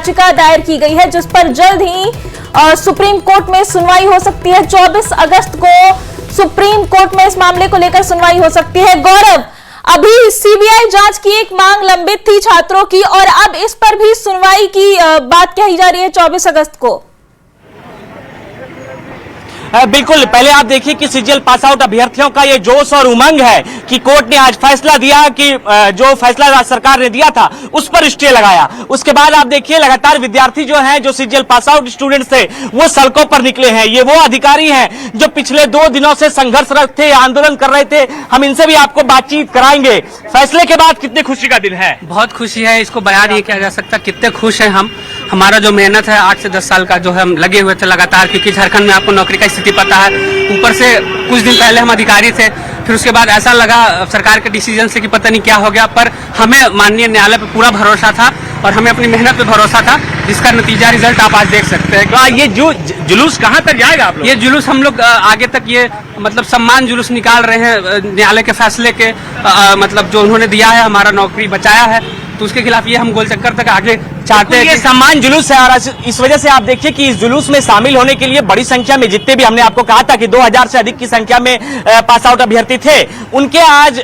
याचिका दायर की गई है जिस पर जल्द ही सुप्रीम कोर्ट में सुनवाई हो सकती है। 24 अगस्त को सुप्रीम कोर्ट में इस मामले को लेकर सुनवाई हो सकती है। गौरव, अभी सीबीआई जांच की एक मांग लंबित थी छात्रों की और अब इस पर भी सुनवाई की बात कही जा रही है 24 अगस्त को। बिल्कुल, पहले आप देखिए कि सीजीएल पास आउट अभ्यर्थियों का ये जोश और उमंग है कि कोर्ट ने आज फैसला दिया कि जो फैसला राज्य सरकार ने दिया था उस पर स्टे लगाया। उसके बाद आप देखिए लगातार विद्यार्थी जो हैं, जो सीजीएल पास आउट स्टूडेंट्स थे, वो सड़कों पर निकले हैं। ये वो अधिकारी हैं जो पिछले 2 दिनों से संघर्षरत थे, आंदोलन कर रहे थे। हम इनसे भी आपको बातचीत कराएंगे। फैसले के बाद कितनी खुशी का दिन है? बहुत खुशी है, इसको बयान नहीं किया जा सकता कितने खुश हैं हम। हमारा जो मेहनत है 8 से 10 साल का जो है हम लगे हुए थे लगातार, क्योंकि झारखंड में आपको नौकरी का स्थिति पता है। ऊपर से कुछ दिन पहले हम अधिकारी थे, फिर उसके बाद ऐसा लगा सरकार के डिसीजन से कि पता नहीं क्या हो गया, पर हमें माननीय न्यायालय पे पूरा भरोसा था और हमें अपनी मेहनत पे भरोसा था, जिसका नतीजा रिजल्ट आप आज देख सकते हैं। तो ये जुलूस कहाँ तक जाएगा आप लोग? ये जुलूस हम लोग आगे तक ये मतलब सम्मान जुलूस निकाल रहे हैं न्यायालय के फैसले के मतलब जो उन्होंने दिया है, हमारा नौकरी बचाया है, तो उसके खिलाफ ये हम गोल चक्कर तक आगे चाहते हैं। ये सम्मान जुलूस है और इस वजह से आप देखिए कि इस जुलूस में शामिल होने के लिए बड़ी संख्या में, जितने भी हमने आपको कहा था कि 2000 से अधिक की संख्या में पास आउट अभ्यर्थी थे, उनके आज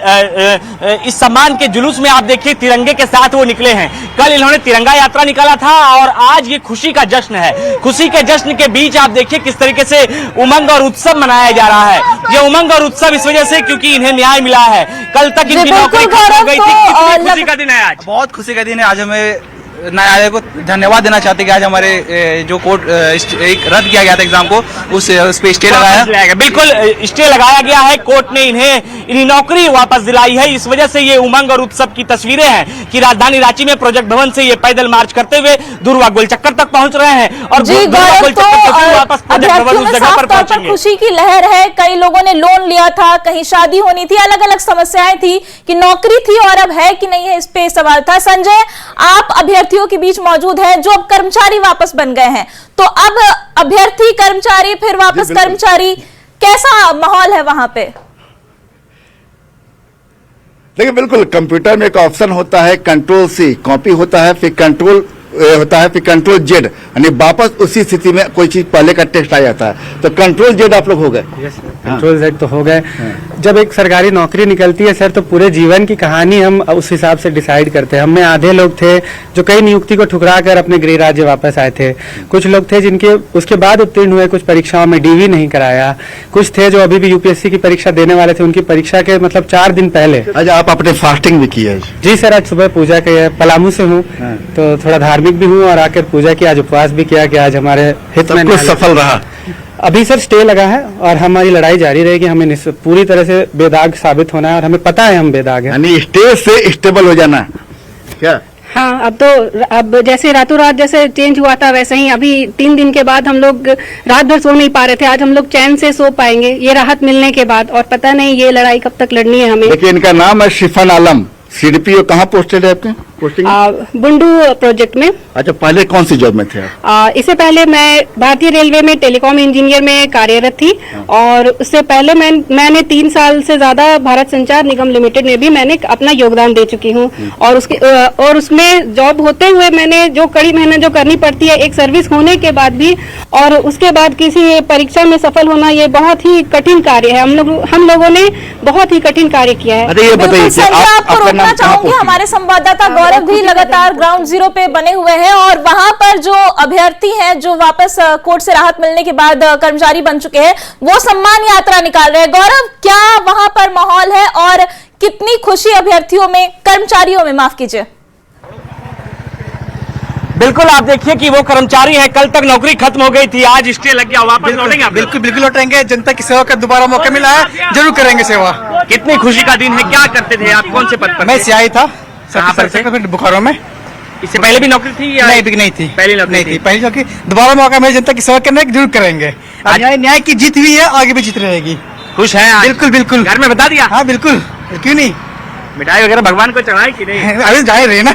इस सम्मान के जुलूस में आप देखिए तिरंगे के साथ वो निकले हैं। कल इन्होंने तिरंगा यात्रा निकाला था और आज ये खुशी का जश्न है। खुशी के जश्न के बीच आप देखिए किस तरीके से उमंग और उत्सव मनाया जा रहा है। ये उमंग और उत्सव इस वजह से क्योंकि इन्हें न्याय मिला है। कल तक इनकी नौकरी खत्म हो गई थी। कितनी खुशी का दिन है आज? बहुत खुशी का दिन है। आज हमें न्यायालय को धन्यवाद देना चाहते हैं कि आज हमारे जो कोर्ट एक रद्द किया गया था एग्जाम को, उस पे स्टे लगाया। बिल्कुल स्टे लगाया गया है। कोर्ट ने इन्हें नौकरी वापस दिलाई है। इस वजह से ये उमंग और उत्सव की तस्वीरें हैं कि राजधानी रांची में प्रोजेक्ट भवन से ये पैदल मार्च करते हुए दूरवा गोलचक्कर तक पहुंच रहे हैं और वापस प्रोजेक्ट भवन उस जगह पर पहुंचेंगे। खुशी की लहर है। कई लोगों ने लोन लिया था, कहीं शादी होनी थी, अलग अलग समस्याएं थी कि नौकरी थी और अब है कि नहीं है, इस पे सवाल था। संजय, आप अभ्यर्थियों के बीच मौजूद हैं जो अब कर्मचारी वापस बन गए हैं, तो अब अभ्यर्थी कर्मचारी फिर वापस कर्मचारी, कैसा माहौल है वहां पे? देखिए, बिल्कुल कंप्यूटर में एक ऑप्शन होता है कंट्रोल C कॉपी होता है, फिर कंट्रोल होता है, फिर कंट्रोल Z, यानी वापस उसी स्थिति में कोई चीज पहले का टेक्स्ट आ जाता है। तो कंट्रोल Z आप लोग हो गए। कंट्रोल Z तो हो गए। जब एक सरकारी नौकरी निकलती है सर, तो पूरे जीवन की कहानी हम उस हिसाब से डिसाइड करते हैं। हम में आधे लोग थे जो कई नियुक्ति को ठुकरा कर अपने गृह राज्य वापस आए थे। कुछ लोग थे जिनके उसके बाद उत्तीर्ण हुए, कुछ परीक्षाओं में DV नहीं कराया। कुछ थे जो अभी भी UPSC की परीक्षा देने वाले थे, उनकी परीक्षा के मतलब 4 दिन पहले। आज आप अपने फास्टिंग भी किए? जी सर, आज सुबह पूजा के, पलामू से हूँ तो थोड़ा धार्मिक भी हूँ और आकर पूजा की, आज उपवास भी किया कि आज हमारे हित में कुछ सफल रहा। अभी सर स्टे लगा है और हमारी लड़ाई जारी रहेगी। हमें पूरी तरह से बेदाग साबित होना है और हमें पता है हम बेदाग हैं। यानी स्टे से स्टेबल हो जाना क्या? हाँ, अब जैसे रातों रात जैसे चेंज हुआ था, वैसे ही अभी 3 दिन के बाद हम लोग रात भर सो नहीं पा रहे थे। आज हम लोग चैन से सो पाएंगे ये राहत मिलने के बाद, और पता नहीं ये लड़ाई कब तक लड़नी है हमें। देखिए, इनका नाम है शिफान आलम, CDPO। कहाँ पोस्टेड है आपके पोस्टिंग? बुंडू प्रोजेक्ट में। अच्छा, पहले कौन सी जॉब में थे आप? इससे पहले मैं भारतीय रेलवे में टेलीकॉम इंजीनियर में कार्यरत थी और उससे पहले मैंने 3 साल से ज्यादा भारत संचार निगम लिमिटेड में भी मैंने अपना योगदान दे चुकी हूँ। और उसमें जॉब होते हुए मैंने जो कड़ी मेहनत जो करनी पड़ती है एक सर्विस होने के बाद भी, और उसके बाद किसी परीक्षा में सफल होना, ये बहुत ही कठिन कार्य है। हम लोगों ने बहुत ही कठिन कार्य किया है। अरे ये बताइए, आपको रोकना चाहूंगी, हमारे संवाददाता गौरव भी लगातार ग्राउंड जीरो पे बने हुए हैं और वहां पर जो अभ्यर्थी हैं जो वापस कोर्ट से राहत मिलने के बाद कर्मचारी बन चुके हैं, वो सम्मान यात्रा निकाल रहे हैं। गौरव, क्या वहां पर माहौल है और कितनी खुशी अभ्यर्थियों में, कर्मचारियों में, माफ कीजिए? बिल्कुल, आप देखिए कि वो कर्मचारी हैं, कल तक नौकरी खत्म हो गई थी, आज स्टे लग गया, वापस लौटेंगे आप? बिल्कुल लौटेंगे। जनता की सेवा का दोबारा मौका मिला है, जरूर करेंगे सेवा। कितनी खुशी का दिन है। क्या करते थे आप, कौन से पद पर? मैं CI था बोकारो में। इससे पहले भी नौकरी थी या? नहीं थी। पहली नौकरी पहली नौकरी। दोबारा मौका मिले जनता की सेवा करने का, जरूर करेंगे। न्याय की जीत हुई है, आगे भी जीत रहेगी। खुश हैं? बिल्कुल। घर में बता दिया? हाँ बिल्कुल, क्यों नहीं। मिठाई वगैरह भगवान को चढ़ाए कि नहीं? अभी जा रहे ना।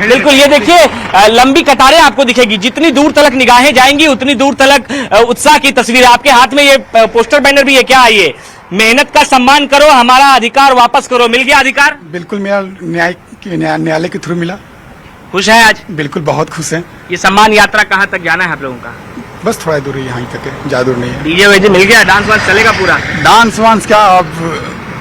बिल्कुल, ये देखिए लंबी कतारें आपको दिखेगी। जितनी दूर तलक निगाहें जाएंगी उतनी दूर तलक उत्साह की तस्वीर। आपके हाथ में ये पोस्टर बैनर भी है, क्या है ये? मेहनत का सम्मान करो, हमारा अधिकार वापस करो। मिल गया अधिकार? बिल्कुल, मेरा न्यायालय के थ्रू मिला। खुश हैं आज? बिल्कुल बहुत खुश हैं। ये सम्मान यात्रा कहाँ तक जाना है आप लोगों का? बस थोड़ा दूर ही यहाँ तक है, ज़्यादा दूर नहीं है। डीजे वीजे मिल गया, डांस वांस चलेगा पूरा? डांस वांस क्या, अब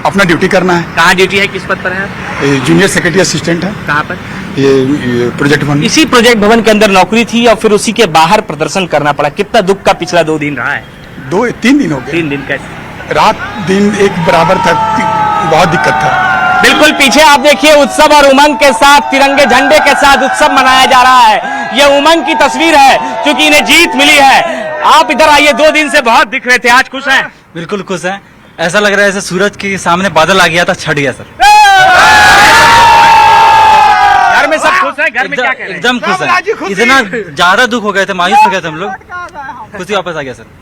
अपना ड्यूटी करना है। कहाँ ड्यूटी है, किस पद पर है? जूनियर सेक्रेटरी असिस्टेंट है। कहाँ पर? ये प्रोजेक्ट भवन। इसी प्रोजेक्ट भवन के अंदर नौकरी थी और फिर उसी के बाहर प्रदर्शन करना पड़ा। कितना दुख का पिछला 2 दिन रहा है? 2-3 दिन हो गए। 3 दिन कैसे? रात दिन एक बराबर था, बहुत दिक्कत था। बिल्कुल पीछे आप देखिए, उत्सव और उमंग के साथ, तिरंगे झंडे के साथ उत्सव मनाया जा रहा है। ये उमंग की तस्वीर है क्योंकि इन्हें जीत मिली है। आप इधर आइए, 2 दिन से बहुत दिख रहे थे, आज खुश हैं? बिल्कुल खुश हैं। ऐसा लग रहा है जैसे सूरज के सामने बादल आ गया था, छट गया सर। घर में सब खुश है? घर में क्या कह रहे हैं? एकदम खुश है। इतना ज्यादा दुख हो गए थे, मायूस हो गए थे हम लोग, खुशी वापस आ गया सर।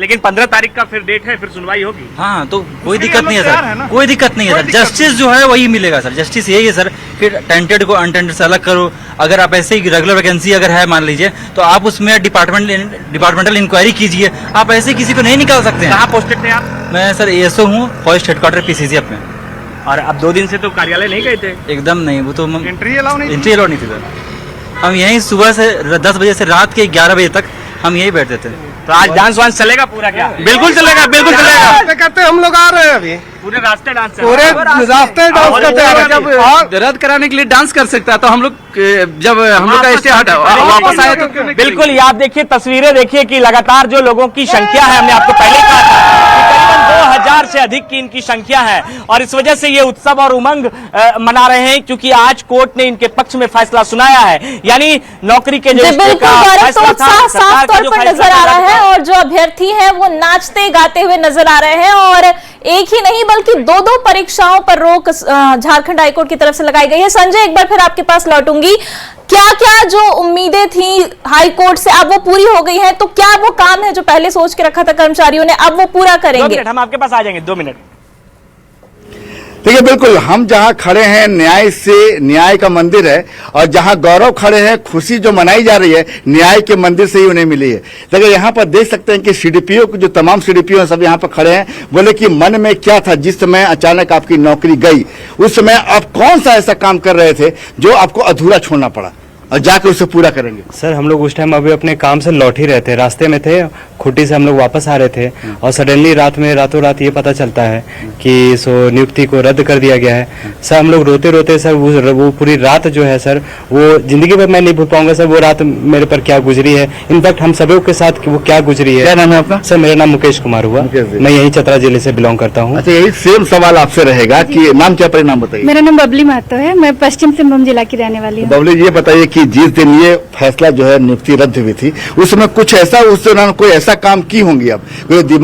लेकिन 15 तारीख का फिर डेट है, फिर सुनवाई होगी। हाँ, तो कोई दिक्कत नहीं है सर, कोई दिक्कत नहीं है सर। जस्टिस जो है वही मिलेगा सर। जस्टिस यही है सर कि टेंटेड को अनटेंटेड से अलग करो। अगर आप ऐसे ही रेगुलर वैकेंसी अगर है मान लीजिए, तो आप उसमें डिपार्टमेंटल इंक्वायरी कीजिए। आप ऐसे किसी को नहीं निकाल सकते हैं। कहाँ पोस्टेड थे आप? मैं सर ASO हूँ, फॉरेस्ट हेडक्वार्टर PCCF में। और अब 2 दिन से तो कार्यालय नहीं गए थे? एकदम नहीं, वो तो एंट्री अलाउ नहीं थी सर। हम यहीं सुबह से 10 बजे से रात के 11 बजे तक हम यहीं बैठते थे। तो आज डांस वांस चलेगा पूरा क्या? बिल्कुल चलेगा, बिल्कुल चलेगा। करते हम लोग आ रहे हैं अभी, पूरे रास्ते डांस पूरे रास्ते डांस करते हैं। जब रद्द कराने के लिए डांस कर सकता है तो हम लोग जब हम लोग का स्टे वापस आए तो बिल्कुल। ये आप देखिए, तस्वीरें देखिए कि लगातार जो लोगों की संख्या है, हमने आपको पहले कहा था कि करीबन 2000 से अधिक की इनकी संख्या है और इस वजह से ये उत्सव और उमंग मना रहे हैं क्योंकि आज कोर्ट ने इनके पक्ष में फैसला सुनाया है। यानी नौकरी के जो बिल्कुल साफ तौर पर नजर आ रहा है और जो अभ्यर्थी है वो नाचते गाते हुए नजर आ रहे हैं। और एक ही नहीं बल्कि 2 परीक्षाओं पर रोक झारखंड हाईकोर्ट की तरफ से लगाई गई है। संजय, एक बार फिर आपके पास लौटूंगी। क्या क्या जो उम्मीदें थी हाईकोर्ट से अब वो पूरी हो गई हैं, तो क्या वो काम है जो पहले सोच के रखा था कर्मचारियों ने, अब वो पूरा करेंगे? हम आपके पास आ जाएंगे, 2 मिनट। देखिए, बिल्कुल हम जहां खड़े हैं न्याय से, न्याय का मंदिर है और जहां गौरव खड़े हैं, खुशी जो मनाई जा रही है न्याय के मंदिर से ही उन्हें मिली है। देखिए, यहाँ पर देख सकते हैं कि CDPO जो तमाम CDPO हैं सब यहाँ पर खड़े हैं। बोले कि मन में क्या था जिस समय अचानक आपकी नौकरी गई, उस समय आप कौन सा ऐसा काम कर रहे थे जो आपको अधूरा छोड़ना पड़ा और जाकर उसे पूरा करेंगे? सर, हम लोग उस टाइम अभी अपने काम से लौट ही रहे थे, रास्ते में थे, खुट्टी से हम लोग वापस आ रहे थे और सडनली रात में रातों रात ये पता चलता है कि नियुक्ति को रद्द कर दिया गया है। सर, हम लोग रोते रोते सर वो पूरी रात जो है सर, वो जिंदगी में मैं नहीं भूल पाऊंगा सर। वो रात मेरे पर क्या गुजरी है, इनफैक्ट हम सभी के साथ वो क्या गुजरी है। क्या नाम है आपका? सर, मेरा नाम मुकेश कुमार हुआ, मैं यही चतरा जिले से बिलोंग करता हूँ। अच्छा, यही सेम सवाल आपसे रहेगा कि नाम क्या, परिणाम बताइए। मेरा नाम बबली महतो है, मैं पश्चिम सिंहभूम जिला की रहने वाली हूँ। बबली, ये बताइए कि जिस दिन ये फैसला जो है नियुक्ति रद्द हुई थी, उस समय कुछ ऐसा, उस दौरान कोई ऐसा काम की होंगी आप, कोई दिमाग